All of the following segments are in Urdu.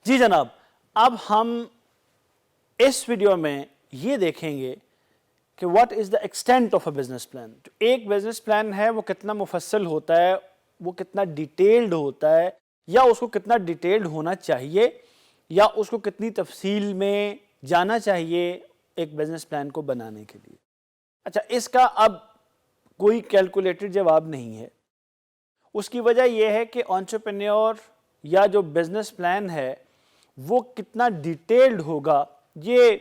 جی جناب، اب ہم اس ویڈیو میں یہ دیکھیں گے کہ what is the extent of a business plan. جو ایک بزنس پلان ہے وہ کتنا مفصل ہوتا ہے، وہ کتنا ڈیٹیلڈ ہوتا ہے، یا اس کو کتنا ڈیٹیلڈ ہونا چاہیے، یا اس کو کتنی تفصیل میں جانا چاہیے ایک بزنس پلان کو بنانے کے لیے. اچھا، اس کا اب کوئی کیلکولیٹڈ جواب نہیں ہے. اس کی وجہ یہ ہے کہ انٹرپرینیور یا جو بزنس پلان ہے وہ کتنا ڈیٹیلڈ ہوگا، یہ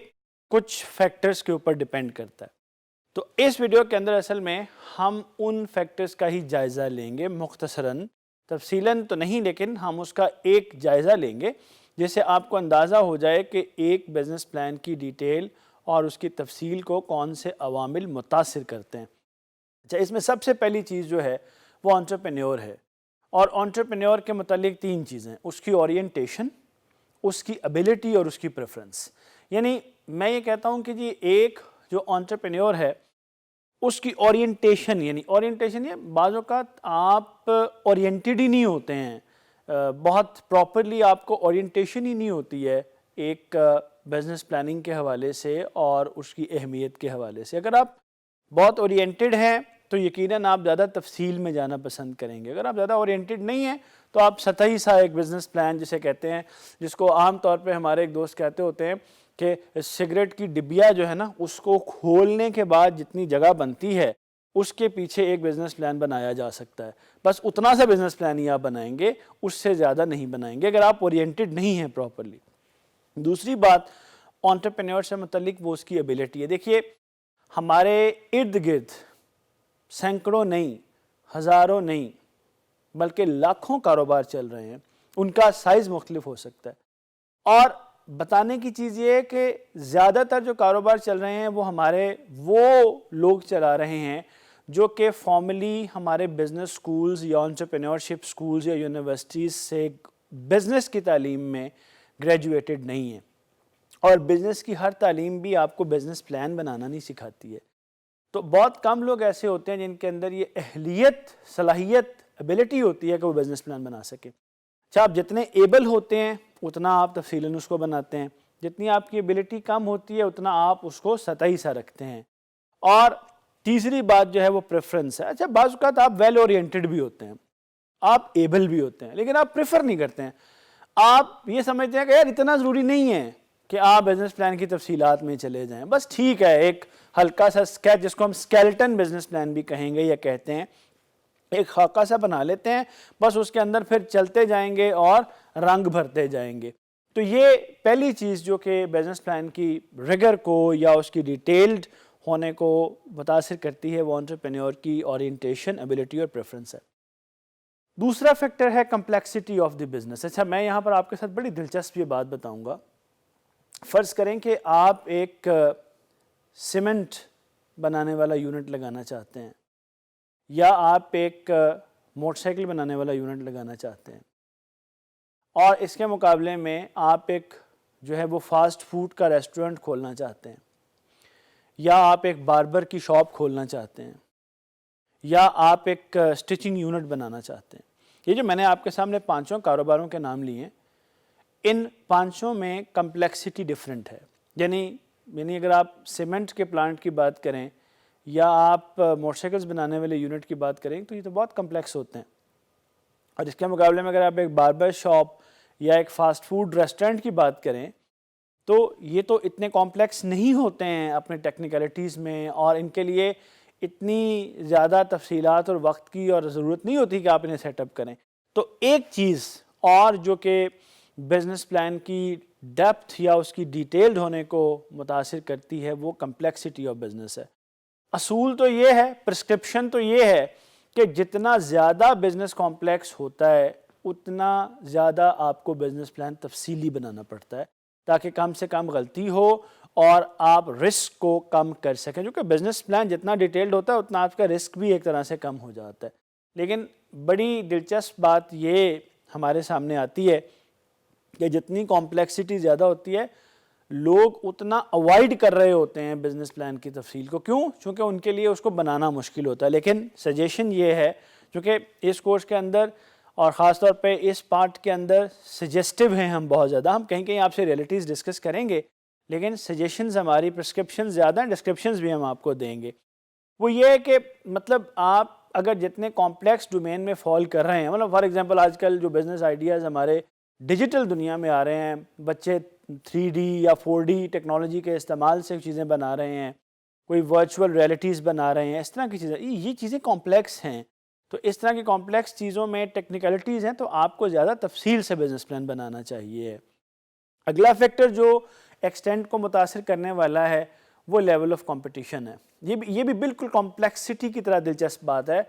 کچھ فیکٹرز کے اوپر ڈیپینڈ کرتا ہے. تو اس ویڈیو کے اندر اصل میں ہم ان فیکٹرز کا ہی جائزہ لیں گے، مختصراً، تفصیلاً تو نہیں لیکن ہم اس کا ایک جائزہ لیں گے جس سے آپ کو اندازہ ہو جائے کہ ایک بزنس پلان کی ڈیٹیل اور اس کی تفصیل کو کون سے عوامل متاثر کرتے ہیں. اچھا، اس میں سب سے پہلی چیز جو ہے وہ انٹرپرینیور ہے، اور انٹرپرینیور کے متعلق تین چیزیں: اس کی اورینٹیشن، اس کی ابیلٹی اور اس کی پریفرنس. یعنی میں یہ کہتا ہوں کہ جی ایک جو انٹرپرینیور ہے اس کی اورینٹیشن، یعنی اورینٹیشن یہ بعض اوقات آپ اورینٹیڈ ہی نہیں ہوتے ہیں، بہت پراپرلی آپ کو اورینٹیشن ہی نہیں ہوتی ہے ایک بزنس پلاننگ کے حوالے سے اور اس کی اہمیت کے حوالے سے. اگر آپ بہت اورینٹیڈ ہیں تو یقیناً آپ زیادہ تفصیل میں جانا پسند کریں گے. اگر آپ زیادہ اورینٹیڈ نہیں ہیں تو آپ سطحی سا ایک بزنس پلان جسے کہتے ہیں، جس کو عام طور پہ ہمارے ایک دوست کہتے ہوتے ہیں کہ سگریٹ کی ڈبیا جو ہے نا، اس کو کھولنے کے بعد جتنی جگہ بنتی ہے اس کے پیچھے ایک بزنس پلان بنایا جا سکتا ہے. بس اتنا سا بزنس پلان ہی آپ بنائیں گے، اس سے زیادہ نہیں بنائیں گے اگر آپ اورینٹیڈ نہیں ہیں پراپرلی. دوسری بات انٹرپرینیور سے متعلق وہ اس کی ایبلٹی ہے. دیکھیے، ہمارے ارد گرد سینکڑوں نہیں، ہزاروں نہیں بلکہ لاکھوں کاروبار چل رہے ہیں. ان کا سائز مختلف ہو سکتا ہے، اور بتانے کی چیز یہ ہے کہ زیادہ تر جو کاروبار چل رہے ہیں وہ لوگ چلا رہے ہیں جو کہ فارملی ہمارے بزنس سکولز یا انٹرپرینیورشپ سکولز یا یونیورسٹیز سے بزنس کی تعلیم میں گریجویٹڈ نہیں ہیں. اور بزنس کی ہر تعلیم بھی آپ کو بزنس پلان بنانا نہیں سکھاتی ہے. تو بہت کم لوگ ایسے ہوتے ہیں جن کے اندر یہ اہلیت، صلاحیت، ایبلٹی ہوتی ہے کہ وہ بزنس پلان بنا سکے. اچھا، آپ جتنے ایبل ہوتے ہیں اتنا آپ تفصیلاً اس کو بناتے ہیں، جتنی آپ کی ایبلٹی کم ہوتی ہے اتنا آپ اس کو سطحی سا رکھتے ہیں. اور تیسری بات جو ہے وہ پریفرنس ہے. اچھا، بعض اوقات آپ ویل اورینٹیڈ بھی ہوتے ہیں، آپ ایبل بھی ہوتے ہیں، لیکن آپ پریفر نہیں کرتے ہیں. آپ یہ سمجھتے ہیں کہ یار اتنا ضروری نہیں ہے کہ آپ بزنس پلان کی تفصیلات میں چلے جائیں، بس ٹھیک ہے ایک ہلکا سا اسکیچ، جس کو ہم اسکیلٹن بزنس پلان بھی کہیں گے یا کہتے ہیں، ایک خاکہ سا بنا لیتے ہیں، بس اس کے اندر پھر چلتے جائیں گے اور رنگ بھرتے جائیں گے. تو یہ پہلی چیز جو کہ بزنس پلان کی رگر کو یا اس کی ڈیٹیلڈ ہونے کو متاثر کرتی ہے، وہ انٹرپرینیور کی اورینٹیشن، ایبلٹی اور پریفرنس ہے. دوسرا فیکٹر ہے کمپلیکسٹی آف دی بزنس. اچھا، میں یہاں پر آپ کے ساتھ بڑی دلچسپ یہ بات بتاؤں گا. فرض کریں کہ آپ ایک سیمنٹ بنانے والا یونٹ لگانا چاہتے ہیں، یا آپ ایک موٹر سائیکل بنانے والا یونٹ لگانا چاہتے ہیں، اور اس کے مقابلے میں آپ ایک جو ہے وہ فاسٹ فوڈ کا ریسٹورنٹ کھولنا چاہتے ہیں، یا آپ ایک باربر کی شاپ کھولنا چاہتے ہیں، یا آپ ایک سٹچنگ یونٹ بنانا چاہتے ہیں. یہ جو میں نے آپ کے سامنے پانچوں کاروباروں کے نام لیے ہیں، ان پانچوں میں کمپلیکسٹی ڈیفرنٹ ہے. یعنی اگر آپ سیمنٹ کے پلانٹ کی بات کریں یا آپ موٹر سائیکلز بنانے والے یونٹ کی بات کریں تو یہ تو بہت کمپلیکس ہوتے ہیں. اور اس کے مقابلے میں اگر آپ ایک باربر شاپ یا ایک فاسٹ فوڈ ریسٹورنٹ کی بات کریں تو یہ تو اتنے کمپلیکس نہیں ہوتے ہیں اپنے ٹیکنیکلٹیز میں، اور ان کے لیے اتنی زیادہ تفصیلات اور وقت کی اور ضرورت نہیں ہوتی کہ آپ انہیں سیٹ اپ کریں. تو ایک چیز اور جو کہ بزنس پلان کی ڈیپتھ یا اس کی ڈیٹیلڈ ہونے کو متاثر کرتی ہے وہ کمپلیکسٹی آف بزنس ہے. اصول تو یہ ہے، پرسکرپشن تو یہ ہے کہ جتنا زیادہ بزنس کمپلیکس ہوتا ہے اتنا زیادہ آپ کو بزنس پلان تفصیلی بنانا پڑتا ہے تاکہ کم سے کم غلطی ہو اور آپ رسک کو کم کر سکیں. کیونکہ بزنس پلان جتنا ڈیٹیلڈ ہوتا ہے اتنا آپ کا رسک بھی ایک طرح سے کم ہو جاتا ہے. لیکن بڑی دلچسپ بات یہ ہمارے سامنے آتی ہے کہ جتنی کمپلیکسٹی زیادہ ہوتی ہے لوگ اتنا اوائڈ کر رہے ہوتے ہیں بزنس پلان کی تفصیل کو. کیوں؟ چونکہ ان کے لیے اس کو بنانا مشکل ہوتا ہے. لیکن سجیشن یہ ہے، چونکہ اس کورس کے اندر اور خاص طور پہ اس پارٹ کے اندر سجیسٹیو ہیں ہم بہت زیادہ. ہم کہیں کہیں آپ سے ریئلٹیز ڈسکس کریں گے لیکن سجیشنز ہماری پرسکرپشن زیادہ ہیں, ڈسکرپشنز بھی ہم آپ کو دیں گے. وہ یہ ہے کہ مطلب آپ اگر جتنے کمپلیکس ڈومین میں فال کر رہے ہیں, مطلب فار ایگزامپل آج کل جو بزنس آئیڈیاز ہمارے ڈیجیٹل دنیا میں آ رہے ہیں, بچے 3D یا 4D ٹیکنالوجی کے استعمال سے چیزیں بنا رہے ہیں, کوئی ورچوئل ریئلٹیز بنا رہے ہیں, اس طرح کی چیزیں, یہ چیزیں کمپلیکس ہیں. تو اس طرح کی کمپلیکس چیزوں میں ٹیکنیکلٹیز ہیں, تو آپ کو زیادہ تفصیل سے بزنس پلان بنانا چاہیے. اگلا فیکٹر جو ایکسٹینٹ کو متاثر کرنے والا ہے وہ لیول آف کمپٹیشن ہے. یہ بھی بالکل کمپلیکسٹی کی طرح دلچسپ بات ہے.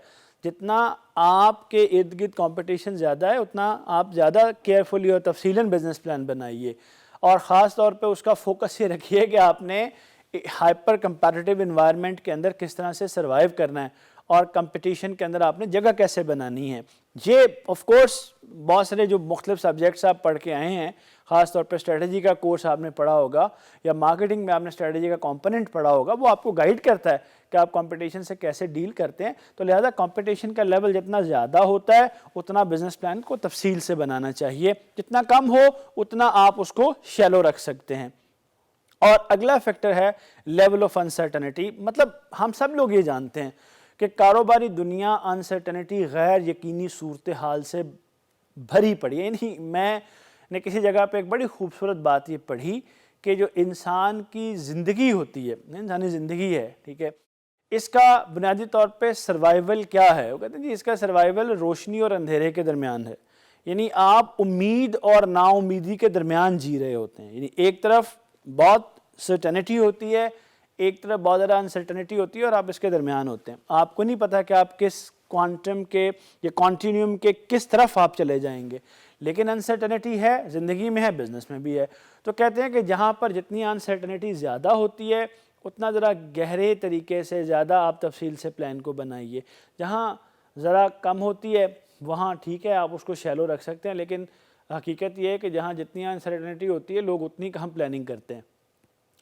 جتنا آپ کے ارد گرد کمپٹیشن زیادہ ہے اتنا آپ زیادہ کیئرفلی اور تفصیلاً بزنس پلان بنائیے, اور خاص طور پہ اس کا فوکس یہ رکھیے کہ آپ نے ہائپر کمپیٹیٹیو انوائرمنٹ کے اندر کس طرح سے سروائیو کرنا ہے اور کمپٹیشن کے اندر آپ نے جگہ کیسے بنانی ہے. یہ آف کورس بہت سارے جو مختلف سبجیکٹس آپ پڑھ کے آئے ہیں, خاص طور پہ اسٹریٹجی کا کورس آپ نے پڑھا ہوگا یا مارکیٹنگ میں آپ نے اسٹریٹجی کا کمپوننٹ پڑھا ہوگا, وہ آپ کو گائیڈ کرتا ہے کہ آپ کمپٹیشن سے کیسے ڈیل کرتے ہیں. تو لہذا کمپٹیشن کا لیول جتنا زیادہ ہوتا ہے اتنا بزنس پلان کو تفصیل سے بنانا چاہیے, جتنا کم ہو اتنا آپ اس کو شیلو رکھ سکتے ہیں. اور اگلا فیکٹر ہے لیول آف انسرٹنٹی. مطلب ہم سب لوگ یہ جانتے ہیں کہ کاروباری دنیا انسرٹنٹی, غیر یقینی صورتحال سے بھری پڑی ہے. یعنی میں نے کسی جگہ پہ ایک بڑی خوبصورت بات یہ پڑھی کہ جو انسان کی زندگی ہوتی ہے, انسانی زندگی ہے, ٹھیک ہے, اس کا بنیادی طور پہ سروائیول کیا ہے؟ وہ کہتے ہیں جی اس کا سروائیول روشنی اور اندھیرے کے درمیان ہے. یعنی آپ امید اور نا امیدی کے درمیان جی رہے ہوتے ہیں. یعنی ایک طرف بہت سرٹنٹی ہوتی ہے, ایک طرف بہت زیادہ انسرٹنٹی ہوتی ہے, اور آپ اس کے درمیان ہوتے ہیں. آپ کو نہیں پتا کہ آپ کس کوانٹم کے یا کانٹینیوم کے کس طرف آپ چلے جائیں گے, لیکن انسرٹنٹی ہے, زندگی میں ہے, بزنس میں بھی ہے. تو کہتے ہیں کہ جہاں پر جتنی انسرٹنٹی زیادہ ہوتی ہے اتنا ذرا گہرے طریقے سے زیادہ آپ تفصیل سے پلان کو بنائیے. جہاں ذرا کم ہوتی ہے وہاں ٹھیک ہے آپ اس کو شیلو رکھ سکتے ہیں, لیکن حقیقت یہ ہے کہ جہاں جتنی انسرٹنٹی ہوتی ہے لوگ اتنی کم پلاننگ کرتے ہیں.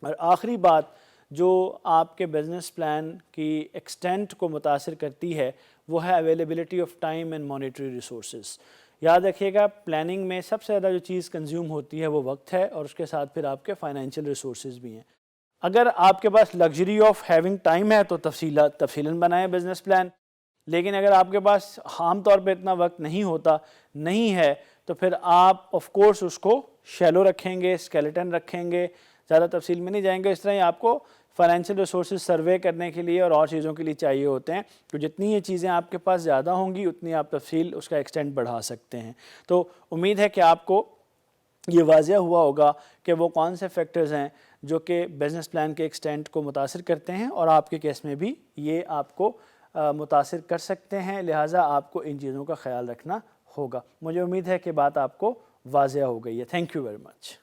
اور آخری بات جو آپ کے بزنس پلان کی ایکسٹینٹ کو متاثر کرتی ہے وہ ہے availability of time and monetary resources. یاد رکھیے گا پلاننگ میں سب سے زیادہ جو چیز کنزیوم ہوتی ہے وہ وقت ہے, اور اس کے ساتھ پھر آپ کے فائنینشیل ریسورسز بھی ہیں. اگر آپ کے پاس لگژری آف ہیونگ ٹائم ہے تو تفصیلاً بنائیں بزنس پلان, لیکن اگر آپ کے پاس عام طور پہ اتنا وقت نہیں ہے تو پھر آپ آف کورس اس کو شیلو رکھیں گے, اسکیلیٹن رکھیں گے, زیادہ تفصیل میں نہیں جائیں گے. اس طرح ہی آپ کو فائنینشیل ریسورسز سروے کرنے کے لیے اور چیزوں کے لیے چاہیے ہوتے ہیں. تو جتنی یہ چیزیں آپ کے پاس زیادہ ہوں گی اتنی آپ تفصیل اس کا ایکسٹینٹ بڑھا سکتے ہیں. تو امید ہے کہ آپ کو یہ واضح ہوا ہوگا کہ وہ کون سے فیکٹرز ہیں جو کہ بزنس پلان کے ایکسٹینٹ کو متاثر کرتے ہیں, اور آپ کے کیس میں بھی یہ آپ کو متاثر کر سکتے ہیں. لہٰذا آپ کو ان چیزوں کا خیال رکھنا ہوگا. مجھے امید ہے کہ بات آپ کو واضح ہو گئی ہے. Thank you very much.